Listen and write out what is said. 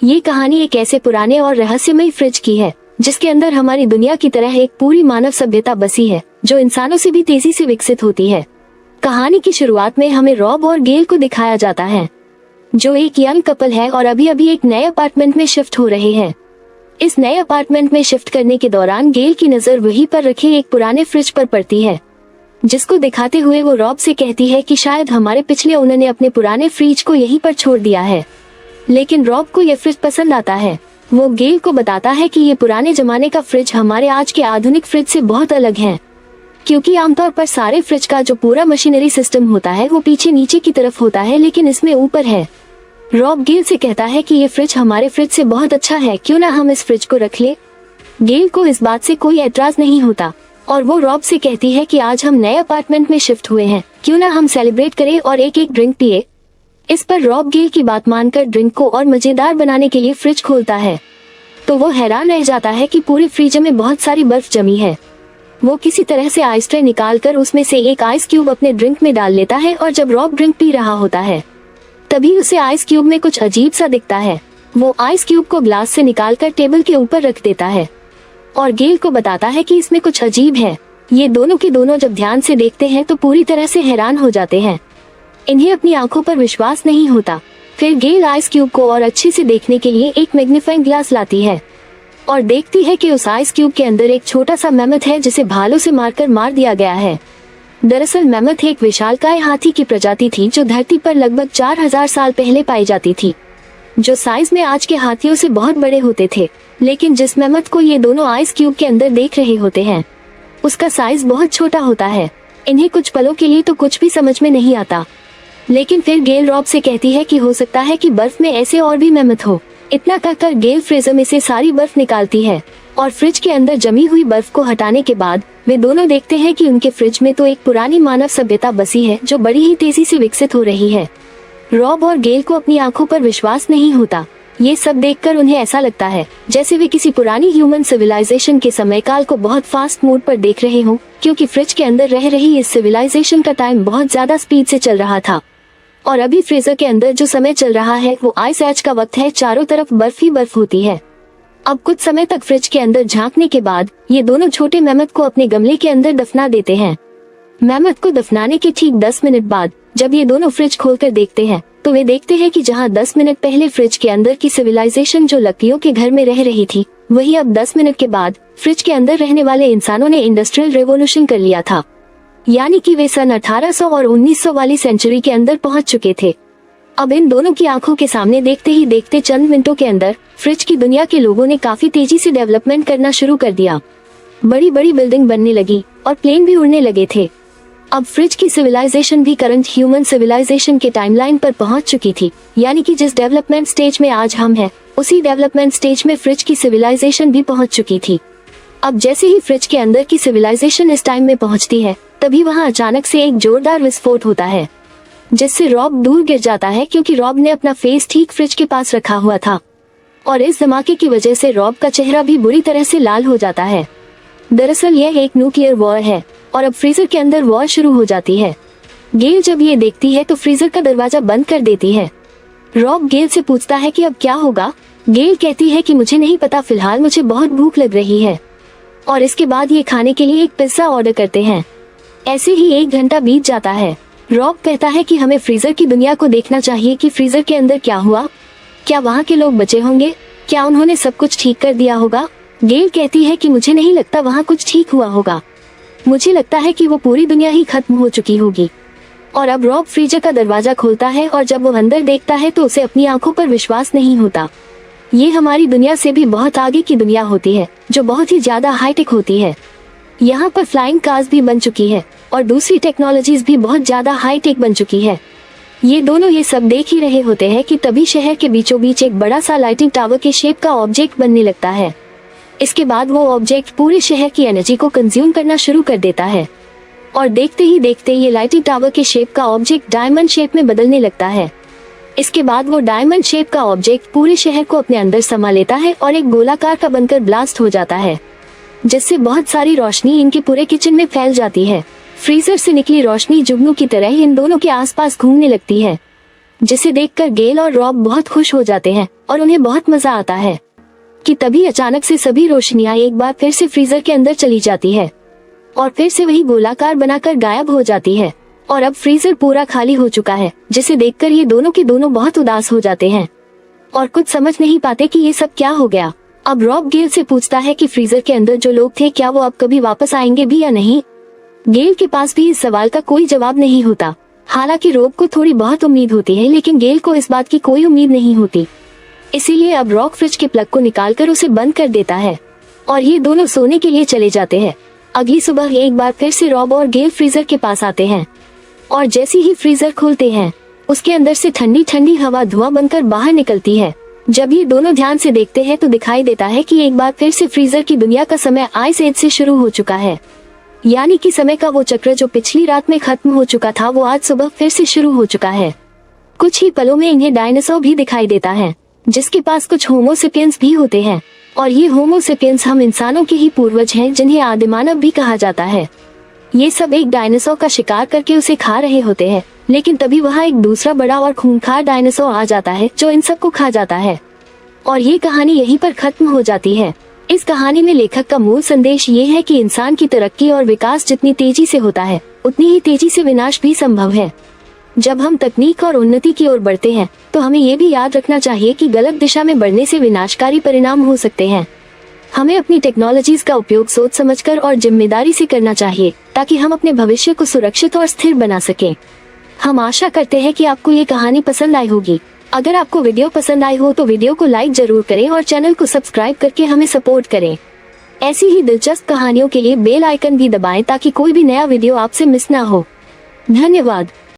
ये कहानी एक ऐसे पुराने और रहस्यमय फ्रिज की है जिसके अंदर हमारी दुनिया की तरह एक पूरी मानव सभ्यता बसी है जो इंसानों से भी तेजी से विकसित होती है। कहानी की शुरुआत में हमें रॉब और गेल को दिखाया जाता है जो एक यंग कपल है और अभी अभी एक नए अपार्टमेंट में शिफ्ट हो रहे हैं। इस नए अपार्टमेंट में शिफ्ट करने के दौरान गेल की नजर वहीं पर रखे एक पुराने फ्रिज पर पड़ती है, जिसको दिखाते हुए वो रॉब से कहती है कि शायद हमारे पिछले ओनर ने अपने पुराने फ्रिज को यहीं पर छोड़ दिया है। लेकिन रॉब को यह फ्रिज पसंद आता है। वो गेल को बताता है कि ये पुराने जमाने का फ्रिज हमारे आज के आधुनिक फ्रिज से बहुत अलग है, क्योंकि आमतौर पर सारे फ्रिज का जो पूरा मशीनरी सिस्टम होता है वो पीछे नीचे की तरफ होता है, लेकिन इसमें ऊपर है। रॉब गेल से कहता है कि ये फ्रिज हमारे फ्रिज से बहुत अच्छा है, क्यों ना हम इस फ्रिज को रख ले। गेल को इस बात से कोई एतराज नहीं होता और वो रॉब से कहती है कि आज हम नए अपार्टमेंट में शिफ्ट हुए हैं, क्यों ना हम सेलिब्रेट करें और एक एक ड्रिंक पिए। इस पर रॉब गेल की बात मानकर ड्रिंक को और मजेदार बनाने के लिए फ्रिज खोलता है तो वो हैरान रह जाता है कि पूरे फ्रीजर में बहुत सारी बर्फ जमी है। वो किसी तरह से आइस ट्रे निकाल कर उसमें से एक आइस क्यूब अपने ड्रिंक में डाल लेता है और जब रॉब ड्रिंक पी रहा होता है तभी उसे आइस क्यूब में कुछ अजीब सा दिखता है। वो आइस क्यूब को ग्लास से निकाल कर टेबल के ऊपर रख देता है और गेल को बताता है कि इसमें कुछ अजीब है। ये दोनों के दोनों जब ध्यान से देखते हैं तो पूरी तरह से हैरान हो जाते हैं। इन्हें अपनी आंखों पर विश्वास नहीं होता। फिर गेल आइस क्यूब को और अच्छे से देखने के लिए एक मैग्नीफाइंग ग्लास लाती है और देखती है कि उस आइस क्यूब के अंदर एक छोटा सा मैमथ है जिसे भालों से मारकर मार दिया गया है। दरअसल मैमथ एक विशालकाय हाथी की प्रजाति थी जो धरती पर लगभग 4000 साल पहले पाई जाती थी, जो साइज में आज के हाथियों से बहुत बड़े होते थे। लेकिन जिस मैमथ को ये दोनों आइस क्यूब के अंदर देख रहे होते हैं उसका साइज बहुत छोटा होता है। इन्हें कुछ पलों के लिए तो कुछ भी समझ में नहीं आता, लेकिन फिर गेल रॉब से कहती है कि हो सकता है कि बर्फ में ऐसे और भी मैमथ हो। इतना कहकर गेल फ्रीजर में से सारी बर्फ निकालती है और फ्रिज के अंदर जमी हुई बर्फ को हटाने के बाद वे दोनों देखते हैं कि उनके फ्रिज में तो एक पुरानी मानव सभ्यता बसी है जो बड़ी ही तेजी से विकसित हो रही है। रॉब और गेल को अपनी आंखों पर विश्वास नहीं होता। ये सब देखकर उन्हें ऐसा लगता है जैसे वे किसी पुरानी ह्यूमन सिविलाइजेशन के समय काल को बहुत फास्ट मोड पर देख रहे हों, क्योंकि फ्रिज के अंदर रह रही इस सिविलाइजेशन का टाइम बहुत ज्यादा स्पीड से चल रहा था और अभी फ्रीजर के अंदर जो समय चल रहा है वो आइस एज का वक्त है। चारों तरफ बर्फ ही बर्फ होती है। अब कुछ समय तक फ्रिज के अंदर झांकने के बाद ये दोनों छोटे मैमथ को अपने गमले के अंदर दफना देते हैं। मैमथ को दफनाने के ठीक 10 मिनट बाद जब ये दोनों फ्रिज खोलकर देखते हैं तो वे देखते हैं कि जहां 10 मिनट पहले फ्रिज के अंदर की सिविलाइजेशन जो लकड़ियों के घर में रह रही थी, वही अब 10 मिनट के बाद फ्रिज के अंदर रहने वाले इंसानों ने इंडस्ट्रियल रेवोल्यूशन कर लिया था। यानी कि वे सन 1800 और 1900 वाली सेंचुरी के अंदर पहुंच चुके थे। अब इन दोनों की आंखों के सामने देखते ही देखते चंद मिनटों के अंदर फ्रिज की दुनिया के लोगों ने काफी तेजी से डेवलपमेंट करना शुरू कर दिया। बड़ी बड़ी बिल्डिंग बनने लगी और प्लेन भी उड़ने लगे थे। अब फ्रिज की सिविलाइजेशन भी करंट ह्यूमन सिविलाइजेशन के टाइमलाइन पर पहुंच चुकी थी। यानी कि जिस डेवलपमेंट स्टेज में आज हम हैं, उसी डेवलपमेंट स्टेज में फ्रिज की सिविलाइजेशन भी पहुंच चुकी थी। अब जैसे ही फ्रिज के अंदर की सिविलाइजेशन इस टाइम में पहुंचती है तभी वहां अचानक से एक जोरदार विस्फोट होता है जिससे रॉब दूर गिर जाता है, क्योंकि रॉब ने अपना फेस ठीक फ्रिज के पास रखा हुआ था और इस धमाके की वजह से रॉब का चेहरा भी बुरी तरह से लाल हो जाता है। दरअसल यह एक न्यूक्लियर वॉर है और अब फ्रीजर के अंदर वॉर शुरू हो जाती है। गेल जब ये देखती है तो फ्रीजर का दरवाजा बंद कर देती है। रॉब गेल से पूछता है कि अब क्या होगा। गेल कहती है कि मुझे नहीं पता, फिलहाल मुझे बहुत भूख लग रही है। और इसके बाद ये खाने के लिए एक पिज्जा ऑर्डर करते हैं। ऐसे ही 1 घंटा बीत जाता है। रॉब कहता है कि हमें फ्रीजर की दुनिया को देखना चाहिए कि फ्रीजर के अंदर क्या हुआ, क्या वहाँ के लोग बचे होंगे, क्या उन्होंने सब कुछ ठीक कर दिया होगा। गेल कहती है कि मुझे नहीं लगता वहाँ कुछ ठीक हुआ होगा, मुझे लगता है कि वो पूरी दुनिया ही खत्म हो चुकी होगी। और अब रॉब फ्रीजर का दरवाजा खोलता है और जब वो अंदर देखता है तो उसे अपनी आंखों पर विश्वास नहीं होता। ये हमारी दुनिया से भी बहुत आगे की दुनिया होती है जो बहुत ही ज्यादा हाईटेक होती है। यहाँ पर फ्लाइंग कार्स भी बन चुकी है और दूसरी टेक्नोलॉजीज भी बहुत ज्यादा हाईटेक बन चुकी है। ये दोनों ये सब देख ही रहे होते हैं कि तभी शहर के बीचों बीच एक बड़ा सा लाइटिंग टावर के शेप का ऑब्जेक्ट बनने लगता है। इसके बाद वो ऑब्जेक्ट पूरे शहर की एनर्जी को कंज्यूम करना शुरू कर देता है और देखते ही देखते ये लाइटिंग टावर के शेप का ऑब्जेक्ट डायमंड शेप में बदलने लगता है। इसके बाद वो डायमंड शेप का ऑब्जेक्ट पूरे शहर को अपने अंदर समा लेता है और एक गोलाकार का बनकर ब्लास्ट हो जाता है, जिससे बहुत सारी रोशनी इनके पूरे किचन में फैल जाती है। फ्रीजर से निकली रोशनी जुगनू की तरह इन दोनों के आसपास घूमने लगती है। जिसे देखकर गेल और रॉब बहुत खुश हो जाते हैं और उन्हें बहुत मजा आता है कि तभी अचानक से सभी रोशनियां एक बार फिर से फ्रीजर के अंदर चली जाती है और फिर से वही गोलाकार बनाकर गायब हो जाती है और अब फ्रीजर पूरा खाली हो चुका है, जिसे देखकर ये दोनों के दोनों बहुत उदास हो जाते हैं और कुछ समझ नहीं पाते कि ये सब क्या हो गया। अब रॉब गेल से पूछता है कि फ्रीजर के अंदर जो लोग थे क्या वो अब कभी वापस आएंगे भी या नहीं। गेल के पास भी इस सवाल का कोई जवाब नहीं होता। हालांकि रॉब को थोड़ी बहुत उम्मीद होती है, लेकिन गेल को इस बात की कोई उम्मीद नहीं होती। इसीलिए अब रॉक फ्रिज के प्लग को निकालकर उसे बंद कर देता है और ये दोनों सोने के लिए चले जाते हैं। अगली सुबह एक बार फिर से रॉब और गेल फ्रीजर के पास आते हैं और जैसे ही फ्रीजर खोलते हैं उसके अंदर से ठंडी ठंडी हवा धुआं बनकर बाहर निकलती है। जब ये दोनों ध्यान से देखते हैं तो दिखाई देता है कि एक बार फिर से फ्रीजर की दुनिया का समय आइस एज से शुरू हो चुका है, यानी कि समय का वो चक्र जो पिछली रात में खत्म हो चुका था वो आज सुबह फिर से शुरू हो चुका है। कुछ ही पलों में इन्हें डायनासोर भी दिखाई देता है जिसके पास कुछ होमोसेपियंस भी होते हैं और ये होमोसेपियंस हम इंसानों के ही पूर्वज हैं जिन्हें आदिमानव भी कहा जाता है। ये सब एक डायनासोर का शिकार करके उसे खा रहे होते हैं, लेकिन तभी वहाँ एक दूसरा बड़ा और खूंखार डायनासोर आ जाता है जो इन सबको खा जाता है और ये कहानी यहीं पर खत्म हो जाती है। इस कहानी में लेखक का मूल संदेश ये है कि इंसान की तरक्की और विकास जितनी तेजी से होता है उतनी ही तेजी से विनाश भी संभव है। जब हम तकनीक और उन्नति की ओर बढ़ते हैं तो हमें ये भी याद रखना चाहिए कि गलत दिशा में बढ़ने से विनाशकारी परिणाम हो सकते हैं। हमें अपनी टेक्नोलॉजीज का उपयोग सोच समझकर और जिम्मेदारी से करना चाहिए ताकि हम अपने भविष्य को सुरक्षित और स्थिर बना सकें। हम आशा करते हैं कि आपको ये कहानी पसंद आई होगी। अगर आपको वीडियो पसंद आई हो तो वीडियो को लाइक जरूर करें और चैनल को सब्सक्राइब करके हमें सपोर्ट करें। ऐसी ही दिलचस्प कहानियों के लिए बेल आइकन भी दबाएं ताकि कोई भी नया वीडियो आपसे मिस ना हो। धन्यवाद।